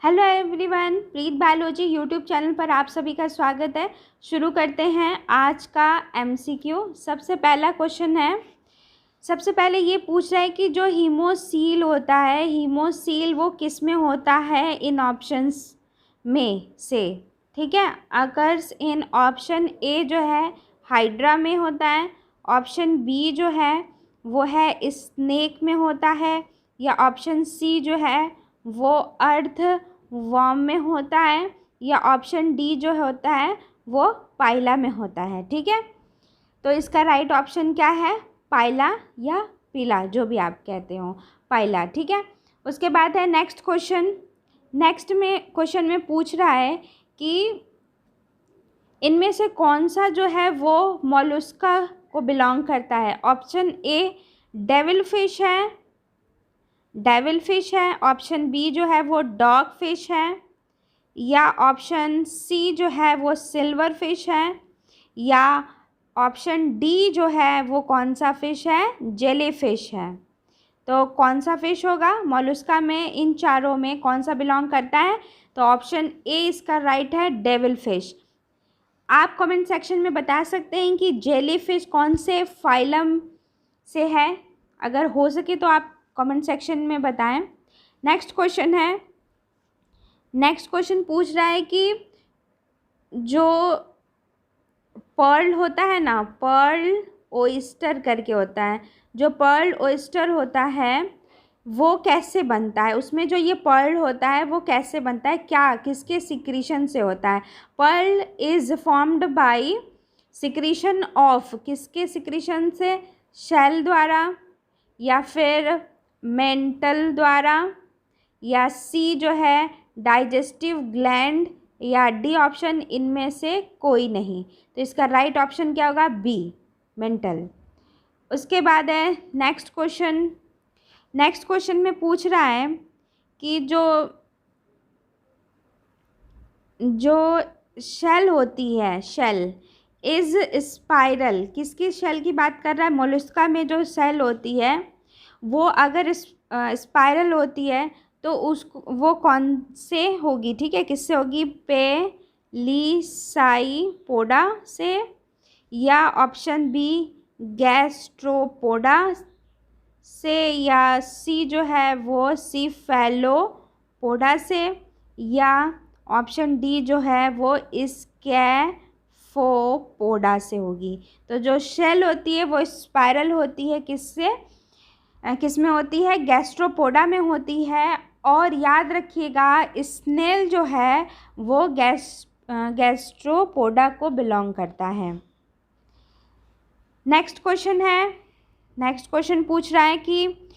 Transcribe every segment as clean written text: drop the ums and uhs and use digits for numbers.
Hello everyone, प्रीत biology YouTube channel पर आप सभी का स्वागत है। शुरू करते हैं आज का एमसीक्यू। सबसे पहला क्वेश्चन है, सबसे पहले ये पूछ रहा है कि जो हीमोसील होता है, हीमोसील वो किस में होता है इन ऑप्शंस में से। ठीक है, अगर इन ऑप्शन ए जो है हाइड्रा में होता है, ऑप्शन बी जो है वो है स्नेक में होता है, या ऑप्शन सी जो है वो अर्थ वर्म में होता है, या ऑप्शन डी जो होता है वो पाइला में होता है। ठीक है, तो इसका राइट ऑप्शन क्या है? पाइला या पीला, जो भी आप कहते हो, पाइला। ठीक है, उसके बाद है नेक्स्ट क्वेश्चन। नेक्स्ट में क्वेश्चन में पूछ रहा है कि इनमें से कौन सा जो है वो मोलस्का को बिलोंग करता है। ऑप्शन ए डेविल फिश है, ऑप्शन बी जो है वो डॉग फिश है, या ऑप्शन सी जो है वो सिल्वर फिश है, या ऑप्शन डी जो है वो कौन सा फिश है? जेली फिश है। तो कौन सा फिश होगा मोलस्का में? इन चारों में कौन सा बिलोंग करता है? तो ऑप्शन ए इसका राइट है, डेविल फिश। आप कमेंट सेक्शन में बता सकते हैं कि जेली फिश कौन से फाइलम से है। अगर हो सके तो आप कमेंट सेक्शन में बताएं। नेक्स्ट क्वेश्चन है, नेक्स्ट क्वेश्चन पूछ रहा है कि जो पर्ल होता है ना, पर्ल ओइस्टर करके होता है, जो पर्ल ओइस्टर होता है वो कैसे बनता है? उसमें जो ये पर्ल होता है वो कैसे बनता है, क्या किसके सिक्रीशन से होता है? Pearl is formed by secretion of, किसके सिक्रीशन से? शेल द्वारा, या फिर मेंटल द्वारा, या सी जो है डाइजेस्टिव ग्लैंड, या डी ऑप्शन इनमें से कोई नहीं। तो इसका राइट ऑप्शन क्या होगा? B, mantle. उसके बाद है नेक्स्ट क्वेश्चन। नेक्स्ट क्वेश्चन में पूछ रहा है कि जो शेल होती है, शेल इज़ स्पाइरल, किसकी शेल की बात कर रहा है? मोलस्का में जो शेल होती है वो अगर स्पाइरल होती है तो वो कौन से होगी? ठीक है, किससे होगी? पेलिसाइपोडा से, या ऑप्शन बी गैस्ट्रोपोडा से, या सी जो है वो सीफेलोपोडा से, या ऑप्शन डी जो है वो स्कैफोपोडा से होगी। तो जो शेल होती है वो स्पाइरल होती है, किससे किस में होती है? गैस्ट्रोपोडा में होती है। और याद रखिएगा स्नेल जो है वो गैस्ट्रोपोडा को बिलोंग करता है। नेक्स्ट क्वेश्चन है, नेक्स्ट क्वेश्चन पूछ रहा है कि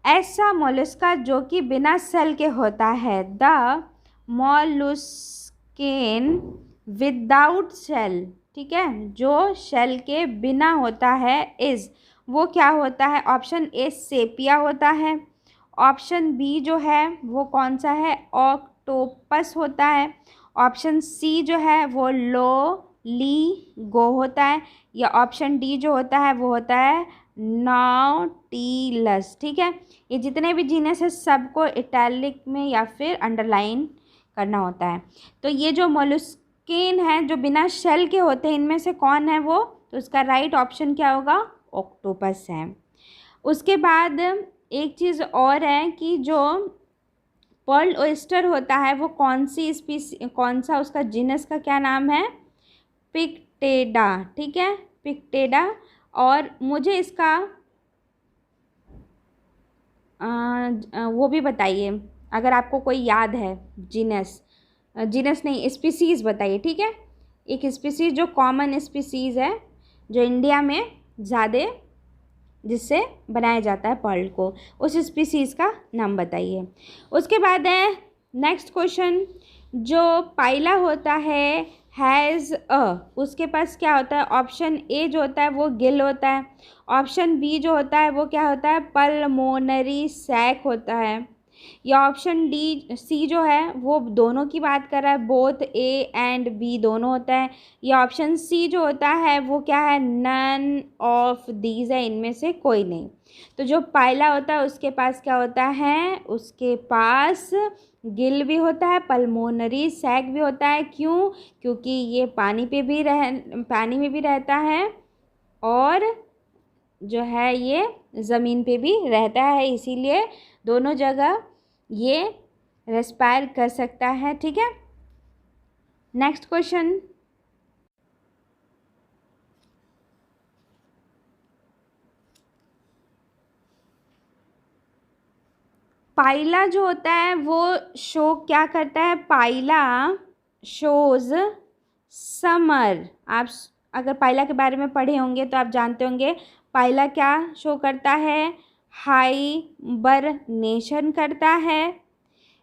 ऐसा मोलस्का जो कि बिना सेल के होता है, द मोलस्केन विदाउट सेल, ठीक है, जो शेल के बिना होता है, इज़ वो क्या होता है? ऑप्शन ए सेपिया होता है, ऑप्शन बी जो है वो कौन सा है? ऑक्टोपस होता है, ऑप्शन सी जो है वो लोलीगो होता है, या ऑप्शन डी जो होता है वो होता है नॉटिलस। ठीक है, ये जितने भी जीनस है सबको इटैलिक में या फिर अंडरलाइन करना होता है। तो ये जो मोलस्केन है जो बिना शेल के होते हैं, इनमें से कौन है वो? तो इसका राइट ऑप्शन क्या होगा? ऑक्टोपस है। उसके बाद एक चीज़ और है कि जो पर्ल ओयस्टर होता है वो कौन सी स्पीसी, कौन सा उसका जीनस का क्या नाम है? पिक्टेडा। ठीक है, पिक्टेडा। और मुझे इसका वो भी बताइए अगर आपको कोई याद है, जीनस, जीनस नहीं स्पीसीज़ बताइए। ठीक है, एक स्पीसीज़ जो कॉमन स्पीसीज़ है जो इंडिया में ज़्यादा जिससे बनाया जाता है पर्ल को, उस स्पीसीज़ का नाम बताइए। उसके बाद है नेक्स्ट क्वेश्चन, जो पाइला होता है हैज़ उसके पास क्या होता है? ऑप्शन ए जो होता है वो गिल होता है, ऑप्शन बी जो होता है वो क्या होता है? पल्मोनरी सैक होता है, या ऑप्शन डी सी जो है वो दोनों की बात कर रहा है, बोथ ए एंड बी दोनों होता है। या ऑप्शन सी जो होता है वो क्या है, नन ऑफ दीज है, इनमें से कोई नहीं। तो जो पाइला होता है उसके पास क्या होता है, उसके पास गिल भी होता है, पल्मोनरी सैक भी होता है। क्यों? क्योंकि ये पानी में भी रहता है और जो है ये ज़मीन पे भी रहता है, इसीलिए दोनों जगह ये रेस्पायर कर सकता है। ठीक है, नेक्स्ट क्वेश्चन। पाइला जो होता है वो शो क्या करता है, पाइला शोज समर। आप अगर पाइला के बारे में पढ़े होंगे तो आप जानते होंगे पाइला क्या शो करता है, हाइबरनेशन करता है।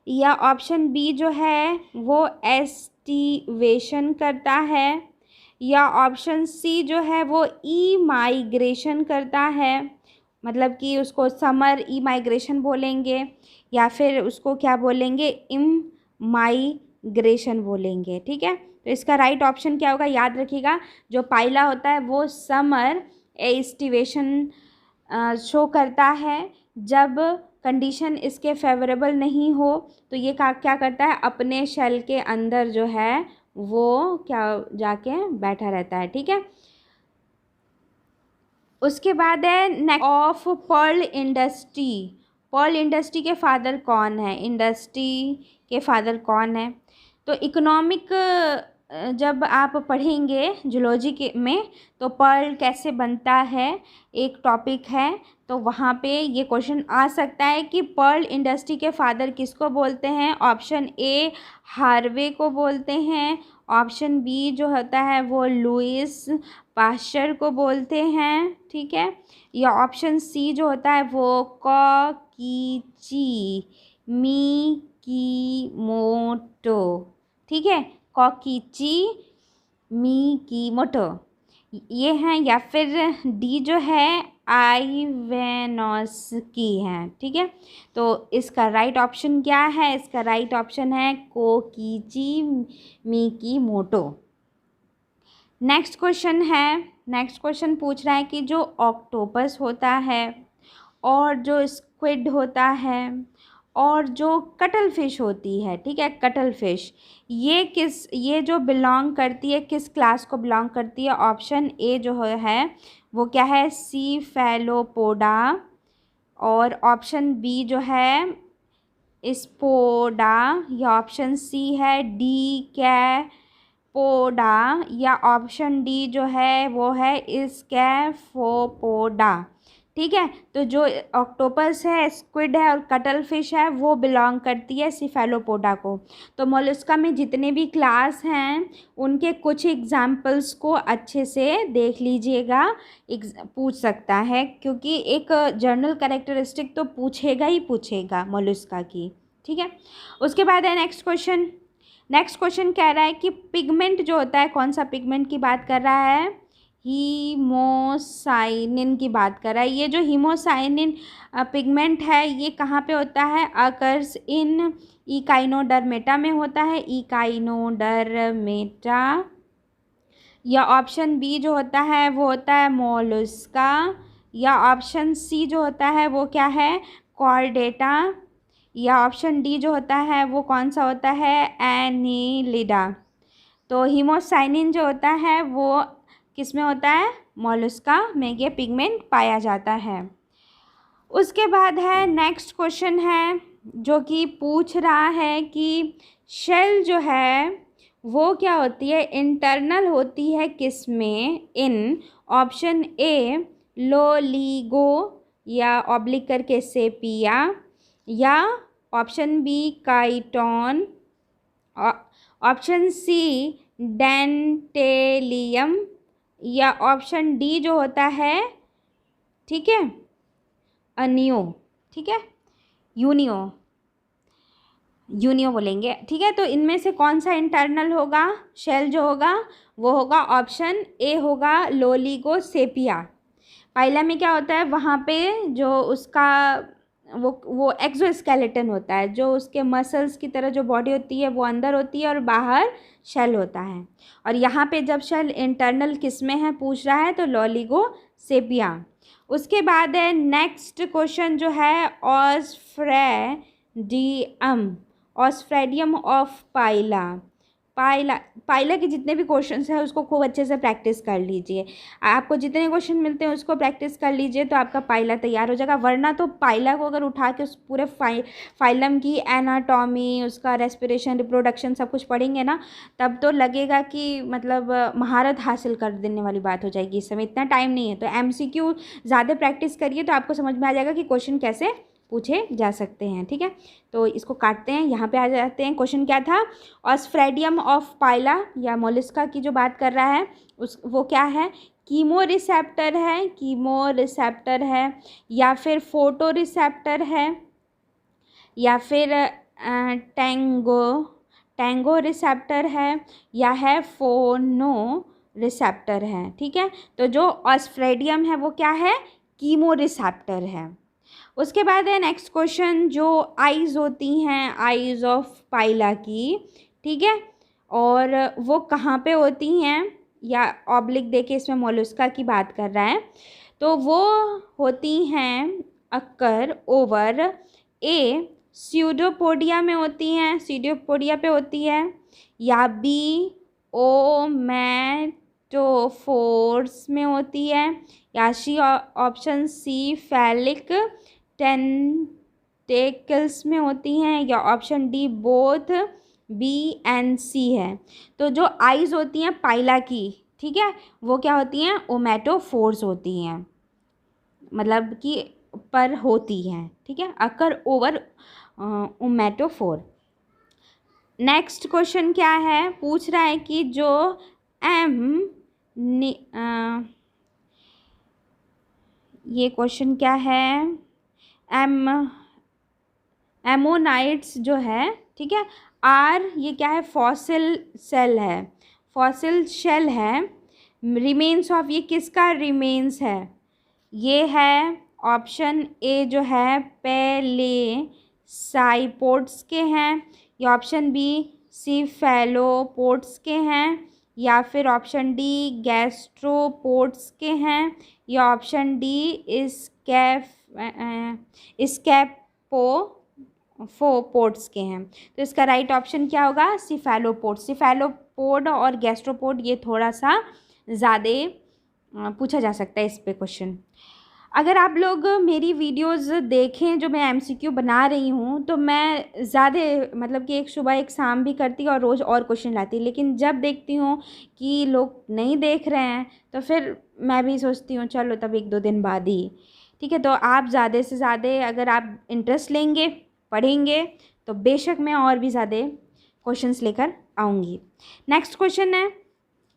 या ऑप्शन बी जो है वो एस्टिवेशन करता है। या ऑप्शन सी जो है वो ई माइग्रेशन करता है, मतलब कि उसको समर ई माइग्रेशन बोलेंगे या फिर उसको क्या बोलेंगे, इम माइग्रेशन बोलेंगे। ठीक है, तो इसका राइट ऑप्शन क्या होगा, याद रखिएगा जो पाइला होता है वो समर एस्टिवेशन शो करता है। जब कंडीशन इसके फेवरेबल नहीं हो तो ये क्या करता है, अपने शेल के अंदर जो है वो क्या जाके बैठा रहता है। ठीक है, उसके बाद है next of pearl industry. Pearl industry के फादर कौन है, इंडस्ट्री के फादर कौन है? तो इकोनॉमिक जब आप पढ़ेंगे जूलॉजी के में तो पर्ल कैसे बनता है एक टॉपिक है, तो वहाँ पे ये क्वेश्चन आ सकता है कि पर्ल इंडस्ट्री के फादर किसको बोलते हैं। ऑप्शन ए हार्वे को बोलते हैं, ऑप्शन बी जो होता है वो लुइस पास्चर को बोलते हैं। ठीक है, या ऑप्शन सी जो होता है वो कोकीची मिकीमोटो। ठीक है, कोकीची मिकीमोटो ये हैं। या फिर डी जो है आइवेनोस्की है। ठीक है, तो इसका राइट ऑप्शन क्या है, इसका राइट ऑप्शन है कोकीची मिकीमोटो। नेक्स्ट क्वेश्चन है, नेक्स्ट क्वेश्चन पूछ रहा है कि जो ऑक्टोपस होता है और जो स्क्विड होता है और जो कटल फिश होती है, ठीक है, कटल फिश, ये जो बिलोंग करती है किस क्लास को बिलोंग करती है? ऑप्शन ए जो है वो क्या है, सीफेलोपोडा। और ऑप्शन बी जो है स्पोडा। या ऑप्शन सी है डीकैपोडा। या ऑप्शन डी जो है वो है स्कैफोपोडा। ठीक है, तो जो ऑक्टोपस है, स्क्विड है और कटल फिश है वो बिलोंग करती है सीफेलोपोडा को। तो मोलस्का में जितने भी क्लास हैं उनके कुछ एग्जाम्पल्स को अच्छे से देख लीजिएगा, पूछ सकता है, क्योंकि एक जर्नल कैरेक्टरिस्टिक तो पूछेगा ही पूछेगा मोलस्का की। ठीक है, उसके बाद है नेक्स्ट क्वेश्चन। नेक्स्ट क्वेश्चन कह रहा है कि पिगमेंट जो होता है, कौन सा पिगमेंट की बात कर रहा है, हीमोसाइनिन की बात कर रहा है। ये जो हीमोसाइनिन पिगमेंट है ये कहाँ पे होता है, अकर्स इन इकाइनोडर्मेटा में होता है, इकाइनोडर्मेटा। या ऑप्शन बी जो होता है वो होता है मोलस्का। या ऑप्शन सी जो होता है वो क्या है, कॉर्डेटा। या ऑप्शन डी जो होता है वो कौन सा होता है, एनीलिडा। तो हीमोसाइनिन जो होता है वो किस में होता है, मोलस्का में ये पिगमेंट पाया जाता है। उसके बाद है नेक्स्ट क्वेश्चन है जो कि पूछ रहा है कि शेल जो है वो क्या होती है, इंटरनल होती है किस में, इन ऑप्शन ए लोलीगो या ऑब्लिक करके सेपिया। या option B Chiton. Option C Dentalium. या ऑप्शन डी जो होता है, ठीक है, अनियो। ठीक है, यूनियो बोलेंगे। ठीक है, तो इनमें से कौन सा इंटरनल होगा, शेल जो होगा वो होगा ऑप्शन ए होगा लोलीगो सेपिया। पाइला में क्या होता है, वहाँ पे जो उसका वो एक्सोस्केलेटन होता है, जो उसके मसल्स की तरह जो बॉडी होती है वो अंदर होती है और बाहर शेल होता है। और यहाँ पे जब शेल इंटरनल किस में है पूछ रहा है तो लॉलिगोसेपिया। उसके बाद है नेक्स्ट क्वेश्चन जो है ऑस्फ्रेडियम ऑफ पाइला के जितने भी क्वेश्चंस हैं उसको खूब अच्छे से प्रैक्टिस कर लीजिए। आपको जितने क्वेश्चन मिलते हैं उसको प्रैक्टिस कर लीजिए तो आपका पाइला तैयार हो जाएगा। वरना तो पाइला को अगर उठा के उस पूरे फाइलम की एनाटॉमी, उसका रेस्पिरेशन, रिप्रोडक्शन सब कुछ पढ़ेंगे ना, तब तो लगेगा कि मतलब महारत हासिल कर देने वाली बात हो जाएगी। इस समय इतना टाइम नहीं है, तो MCQ ज़्यादा प्रैक्टिस करिए तो आपको समझ में आ जाएगा कि क्वेश्चन कैसे पूछे जा सकते हैं। ठीक है, तो इसको काटते हैं, यहाँ पे आ जाते हैं। क्वेश्चन क्या था? ऑस्फ्रेडियम ऑफ पाइला या मोलस्का की जो बात कर रहा है वो क्या है? कीमो रिसेप्टर है या फिर फोटो रिसेप्टर है या फिर टैंगो रिसेप्टर है या है फोनो रिसेप्टर है। ठीक है, तो जो ऑस्फ्रेडियम है वो क्या है? कीमो रिसेप्टर है। उसके बाद है नेक्स्ट क्वेश्चन, जो आइज़ होती हैं आइज़ ऑफ पाइला की, ठीक है, और वो कहाँ पे होती हैं, या ऑब्लिक देके इसमें मोलस्का की बात कर रहा है, तो वो होती हैं अक्कर ओवर ए स्यूडोपोडिया में होती हैं, स्यूडोपोडिया पे होती है, या बी ओमेटोफोर्स में होती है, या ऑप्शन सी फैलिक टेंटेकल्स में होती हैं, या option D both B and C है। तो जो आइज़ होती हैं पाइला की, ठीक है, वो क्या होती हैं? ओमेटोफोर्स होती हैं, मतलब कि पर होती हैं। ठीक है, अकर ओवर ओमेटोफोर। नेक्स्ट क्वेश्चन क्या है? पूछ रहा है कि जो ये क्वेश्चन क्या है? एमोनाइट्स जो है, ठीक है, ये क्या है? फॉसिल शेल है। रिमेन्स ऑफ, ये किसका रिमेन्स है? ये है ऑप्शन ए जो है पेलेसाइपोड्स के हैं, या ऑप्शन बी सीफेलोपोड्स के हैं, या फिर ऑप्शन डी गैस्ट्रोपोड्स के हैं, या ऑप्शन डी स्कैपोपोड्स के हैं। तो इसका राइट ऑप्शन क्या होगा? सिफेलोपोड और गैस्ट्रोपोड ये थोड़ा सा ज़्यादा पूछा जा सकता है इस पे क्वेश्चन। अगर आप लोग मेरी वीडियोस देखें जो मैं MCQ बना रही हूँ, तो मैं ज़्यादा मतलब कि एक सुबह एक शाम भी करती और रोज़ और क्वेश्चन लाती, लेकिन जब देखती हूँ कि लोग नहीं देख रहे हैं तो फिर मैं भी सोचती हूँ चलो तब 1-2 दिन बाद ही। ठीक है, तो आप ज़्यादा से ज़्यादा अगर आप इंटरेस्ट लेंगे, पढ़ेंगे, तो बेशक मैं और भी ज़्यादा क्वेश्चंस लेकर आऊँगी। नेक्स्ट क्वेश्चन है,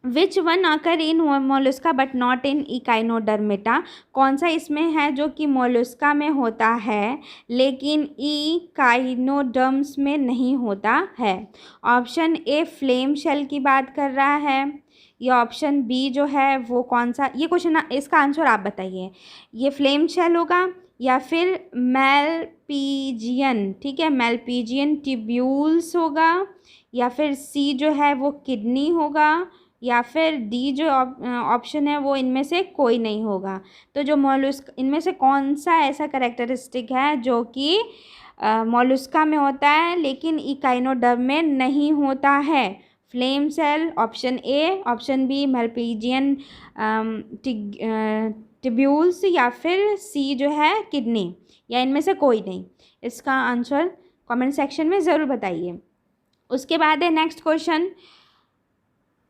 which one occur in Mollusca but not in Echinodermata? कौन सा इसमें है जो कि मोलस्का में होता है लेकिन इकाइनोडर्म्स में नहीं होता है? ऑप्शन ए फ्लेम शेल की बात कर रहा है, या ऑप्शन बी जो है वो कौन सा? ये क्वेश्चन इसका आंसर आप बताइए, ये फ्लेम शेल होगा या फिर मेलपीजियन, ठीक है, मेलपीजियन ट्यूब्यूल्स होगा, या फिर सी जो है वो किडनी होगा, या फिर डी जो ऑप्शन है वो इनमें से कोई नहीं होगा। तो जो मोलस्क, इनमें से कौन सा ऐसा कैरेक्टरिस्टिक है जो कि मोलस्का में होता है लेकिन इकाइनोडर्म में नहीं होता है? Flame cell option A, option B Malpighian tubules, या फिर सी जो है किडनी, या इनमें से कोई नहीं? इसका आंसर कमेंट सेक्शन में ज़रूर बताइए। उसके बाद है नेक्स्ट क्वेश्चन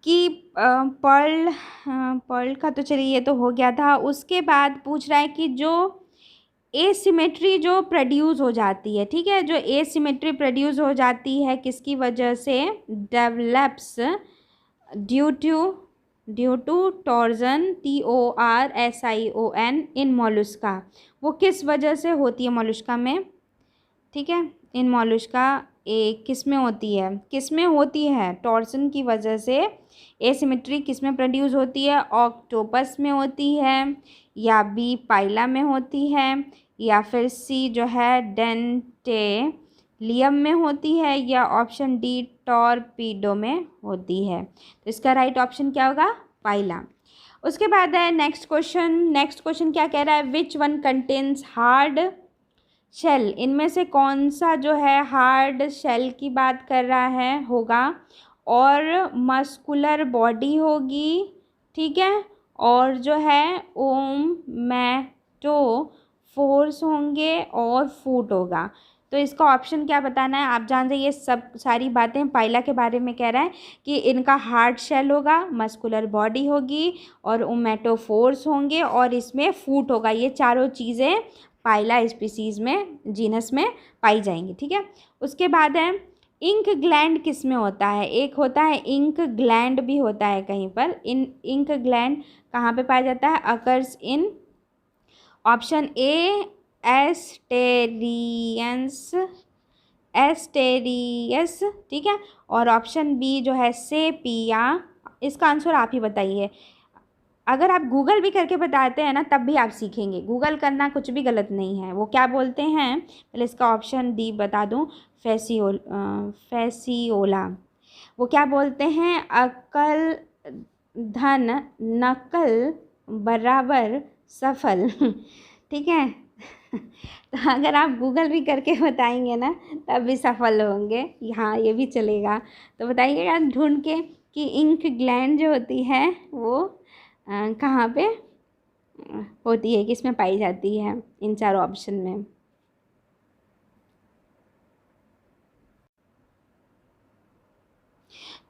कि पर्ल का तो चलिए ये तो हो गया था। उसके बाद पूछ रहा है कि जो एसिमेट्री जो प्रोड्यूस हो जाती है, ठीक है, जो एसिमेट्री प्रोड्यूस हो जाती है किसकी वजह से? Develops due to torsion TORSION in Mollusca. वो किस वजह से होती है मोलस्का में? ठीक है, इन मोलस्का किस में होती है? टॉर्सन की वजह से एसिमेट्री किस में प्रोड्यूस होती है? ऑक्टोपस में होती है, या बी पाइला में होती है, या फिर सी जो है डेंटेलियम में होती है, या ऑप्शन डी टॉर्पीडो में होती है। तो इसका राइट ऑप्शन क्या होगा? पाइला। उसके बाद है नेक्स्ट क्वेश्चन क्या कह रहा है? Which one contains hard shell, इनमें से कौन सा जो है हार्ड शेल की बात कर रहा है होगा, और मस्कुलर बॉडी होगी, ठीक है, और जो है ओमेटोफोर्स होंगे और फूट होगा। तो इसका ऑप्शन क्या बताना है? आप जान जाइए, सब सारी बातें पाइला के बारे में कह रहा है कि इनका हार्ड शेल होगा, मस्कुलर बॉडी होगी और ओमेटोफोर्स होंगे और इसमें फूट होगा। ये चारों चीज़ें पाइला स्पीसीज़ में, जीनस में पाई जाएंगी, ठीक है। उसके बाद है इंक ग्लैंड किस में होता है? एक होता है इंक ग्लैंड भी होता है कहीं पर। इंक ग्लैंड कहाँ पे पाया जाता है? Occurs in option A Asterias, ठीक है, और ऑप्शन बी जो है सेपिया। इसका आंसर आप ही बताइए। अगर आप गूगल भी करके बताते हैं ना तब भी आप सीखेंगे। गूगल करना कुछ भी गलत नहीं है। वो क्या बोलते हैं, पहले इसका ऑप्शन डी बता दूं, फैसियोला। वो क्या बोलते हैं? अकल धन नकल बराबर सफल ठीक है तो अगर आप गूगल भी करके बताएंगे ना तब भी सफल होंगे। हाँ, ये भी चलेगा। तो बताइएगा ढूंढ के कि इंक ग्लैंड जो होती है वो कहाँ पे होती है, किस में पाई जाती है इन चारों ऑप्शन में।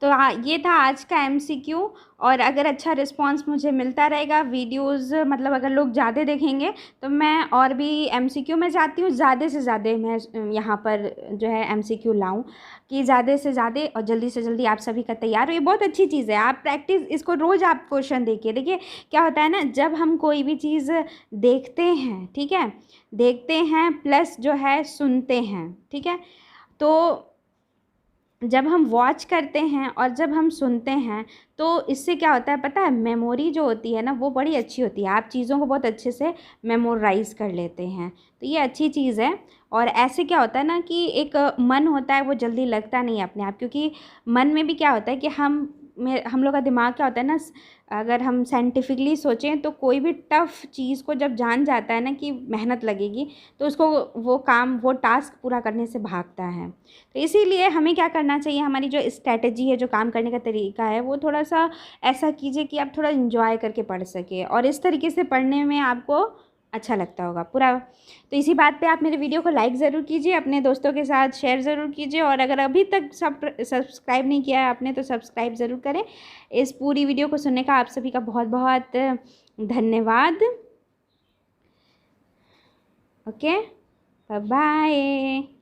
तो ये था आज का एमसीक्यू। और अगर अच्छा रिस्पांस मुझे मिलता रहेगा, वीडियोस मतलब अगर लोग ज़्यादा देखेंगे तो मैं और भी एमसीक्यू में जाती हूँ, ज़्यादा से ज़्यादा मैं यहाँ पर जो है एमसीक्यू लाऊं कि ज़्यादा से ज़्यादा और जल्दी से जल्दी आप सभी का तैयार हो। ये बहुत अच्छी चीज़ है, आप प्रैक्टिस इसको रोज़ आप क्वेश्चन देखिए। देखिए क्या होता है ना, जब हम कोई भी चीज़ देखते हैं, ठीक है, देखते हैं प्लस जो है सुनते हैं, ठीक है, तो जब हम वॉच करते हैं और जब हम सुनते हैं तो इससे क्या होता है पता है? मेमोरी जो होती है ना वो बड़ी अच्छी होती है। आप चीज़ों को बहुत अच्छे से मेमोराइज़ कर लेते हैं, तो ये अच्छी चीज़ है। और ऐसे क्या होता है ना कि एक मन होता है वो जल्दी लगता नहीं है अपने आप, क्योंकि मन में भी क्या होता है कि हम लोग का दिमाग क्या होता है ना, अगर हम साइंटिफिकली सोचें तो कोई भी टफ़ चीज़ को जब जान जाता है ना कि मेहनत लगेगी तो उसको वो टास्क पूरा करने से भागता है। तो इसीलिए हमें क्या करना चाहिए, हमारी जो स्ट्रैटेजी है, जो काम करने का तरीका है, वो थोड़ा सा ऐसा कीजिए कि आप थोड़ा इन्जॉय करके पढ़ सकें और इस तरीके से पढ़ने में आपको अच्छा लगता होगा पूरा। तो इसी बात पे आप मेरे वीडियो को लाइक ज़रूर कीजिए, अपने दोस्तों के साथ शेयर ज़रूर कीजिए, और अगर अभी तक सब्सक्राइब नहीं किया है आपने तो सब्सक्राइब ज़रूर करें। इस पूरी वीडियो को सुनने का आप सभी का बहुत बहुत धन्यवाद। Okay, bye bye.